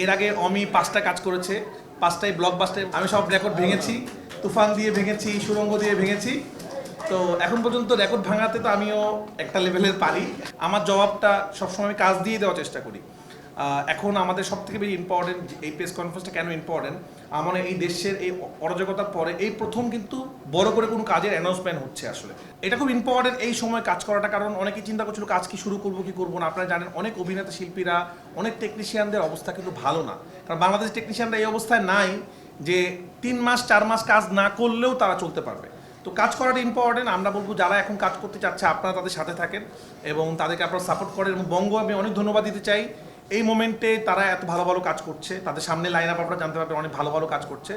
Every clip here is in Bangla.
এর আগে অমি 5টা কাজ করেছে, 5টাই ব্লকবাস্টার। আমি সব রেকর্ড ভেঙেছি, তুফান দিয়ে ভেঙেছি, সুড়ঙ্গ দিয়ে ভেঙেছি। তো এখন পর্যন্ত রেকর্ড ভাঙাতে তো আমিও একটা লেভেলের পারি। আমার জবাবটা সবসময় আমি কাজ দিয়ে দেওয়ার চেষ্টা করি। এখন আমাদের সব থেকে বেশি ইম্পর্টেন্ট এই প্রেস কনফারেন্সটা কেন ইম্পর্টেন্ট, আমার এই দেশের এই অরাজকতার পরে এই প্রথম কিন্তু বড় করে কোনো কাজের অ্যানাউন্সমেন্ট হচ্ছে। আসলে এটা খুব ইম্পর্টেন্ট এই সময় কাজ করাটা, কারণ অনেকেই চিন্তা করছিল কাজ কি শুরু করবো কি করবো না। আপনারা জানেন অনেক অভিনেতা শিল্পীরা, অনেক টেকনিশিয়ানদের অবস্থা কিন্তু ভালো না, কারণ বাংলাদেশ টেকনিশিয়ানরা এই অবস্থায় নাই যে 3 মাস 4 মাস কাজ না করলেও তারা চলতে পারবে। তো কাজ করাটা ইম্পর্টেন্ট। আমরা বলবো যারা এখন কাজ করতে চাচ্ছে আপনারা তাদের সাথে থাকেন এবং তাদেরকে আপনারা সাপোর্ট করেন। এবং বঙ্গ আমি অনেক ধন্যবাদ দিতে চাই, এই মোমেন্টে তারা এত ভালো ভালো কাজ করছে, তাদের সামনে লাইন আপ আপনারা জানতে পারবেন, অনেক ভালো ভালো কাজ করছে।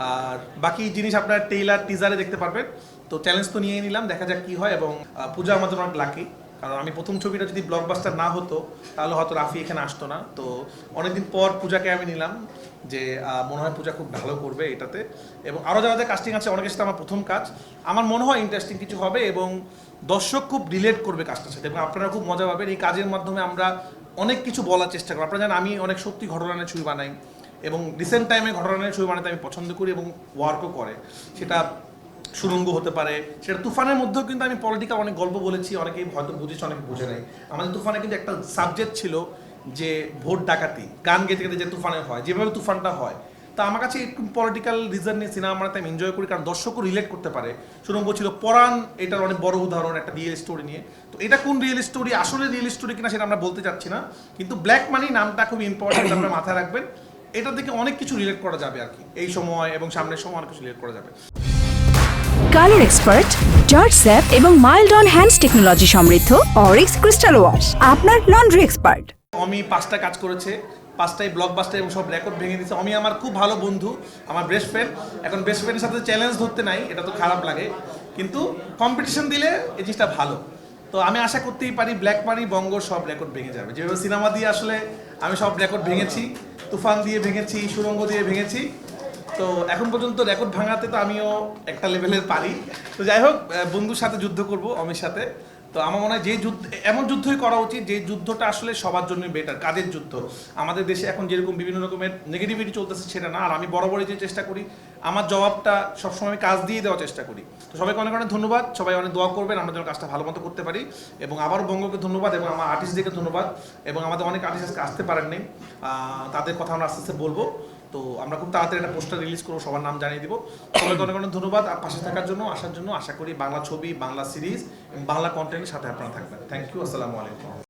আর বাকি জিনিস আপনারা টেইলার টিজারে দেখতে পারবেন। তো চ্যালেঞ্জ তো নিয়েই নিলাম, দেখা যাক কি হয়। এবং পূজা আমাদের অনেক লাকি, কারণ আমি প্রথম ছবিটা যদি ব্লকবাস্টার না হতো তাহলে হয়তো রাফি এখানে আসতো না। তো অনেকদিন পর পূজাকে আমি নিলাম, যে মনে হয় পূজা খুব ভালো করবে এটাতে। এবং আরও যাদের কাস্টিং আছে অনেকের সাথে আমার প্রথম কাজ, আমার মনে হয় ইন্টারেস্টিং কিছু হবে এবং দর্শক খুব রিলেট করবে কাজটার সাথে এবং আপনারা খুব মজা পাবেন। এই কাজের মাধ্যমে আমরা অনেক কিছু বলার চেষ্টা করি। আপনারা জানেন আমি অনেক সত্যি ঘটনা নিয়ে ছবি বানাই এবং রিসেন্ট টাইমে ঘটনা নিয়ে ছবি বানাতে আমি পছন্দ করি এবং ওয়ার্কও করে। সেটা সুড়ঙ্গ হতে পারে, সেটা তুফানের মধ্যেও কিন্তু আমি পলিটিক্যাল অনেক গল্প বলেছি, অনেকেই হয়তো বুঝেছে অনেকে বুঝে নাই। আমাদের তুফানে কিন্তু একটা সাবজেক্ট ছিল যে ভোট ডাকাতি, গান গেতে গেতে যে তুফানে হয়, যেভাবে তুফানটা হয়। তা আমার কাছে একটু পলিটিক্যাল রিজন নিয়ে সিনেমা বানাতে আমি এনজয় করি, কারণ দর্শকও রিলেট করতে পারে। সুড়ঙ্গ ছিল পরাণ, এটার অনেক বড় উদাহরণ একটা রিয়েল স্টোরি নিয়ে। তো এটা কোন রিয়েল স্টোরি, আসলে রিয়েল স্টোরি কিনা সেটা আমরা বলতে চাচ্ছি না, কিন্তু ব্ল্যাক মানি নামটা খুব ইম্পর্টেন্ট, আপনারা মাথায় রাখবেন। এটা থেকে অনেক কিছু রিলেট করা যাবে আর কি, এই সময় এবং সামনের সময় অনেক কিছু রিলেট করা যাবে। কালার এক্সপার্ট, জর্জ স্যাপ এবং মাইল্ড অন হ্যান্ডস টেকনোলজি সমৃদ্ধ অরিক্স ক্রিস্টাল ওয়াশ আপনার লন্ড্রি এক্সপার্ট। অমি 5টা কাজ করেছে, 5টাই ব্লকবাস্টার এবং সব রেকর্ড ভেঙে দিয়েছে। অমি আমার খুব ভালো বন্ধু, আমার বেস্ট ফ্রেন্ড। এখন বেস্ট ফ্রেন্ডের সাথে চ্যালেঞ্জ ধরতে নাই, এটা তো খারাপ লাগে, কিন্তু কম্পিটিশন দিলে এই জিনিসটা ভালো। তো আমি আশা করতেই পারি ব্ল্যাক মানি বঙ্গ সব রেকর্ড ভেঙে যাবে, যেভাবে সিনেমা দিয়ে আসলে আমি সব রেকর্ড ভেঙেছি, তুফান দিয়ে ভেঙেছি, সুড়ঙ্গ দিয়ে ভেঙেছি। তো এখন পর্যন্ত রেকর্ড ভাঙাতে তো আমিও একটা লেভেলের পারি। তো যাই হোক, বন্ধুর সাথে যুদ্ধ করব, অমির সাথে। তো আমার মনে হয় যে যুদ্ধ, এমন যুদ্ধই করা উচিত যে যুদ্ধটা আসলে সবার জন্য বেটার, কাজের যুদ্ধ। আমাদের দেশে এখন যেরকম বিভিন্ন রকমের নেগেটিভিটি চলতেছে সেটা না। আর আমি বরাবরই যে চেষ্টা করি আমার জবাবটা সবসময় আমি কাজ দিয়ে দেওয়ার চেষ্টা করি। তো সবাইকে অনেক অনেক ধন্যবাদ, সবাই অনেক দোয়া করবেন আমরা যেন কাজটা ভালো মতো করতে পারি। এবং আবারও বঙ্গকে ধন্যবাদ এবং আমার আর্টিস্টদেরকে ধন্যবাদ। এবং আমাদের অনেক আর্টিস্ট আজকে আসতে পারেননি, তাদের কথা আমরা আস্তে আস্তে বলবো। তো আমরা খুব তাড়াতাড়ি একটা পোস্টার রিলিজ করবো, সবার নাম জানিয়ে দিব। সবাইকে অনেক অনেক ধন্যবাদ আর পাশে থাকার জন্য, আসার জন্য। আশা করি বাংলা ছবি, বাংলা সিরিজ এবং বাংলা কন্টেন্টের সাথে আপনারা থাকবেন। থ্যাংক ইউ, আসসালামু আলাইকুম।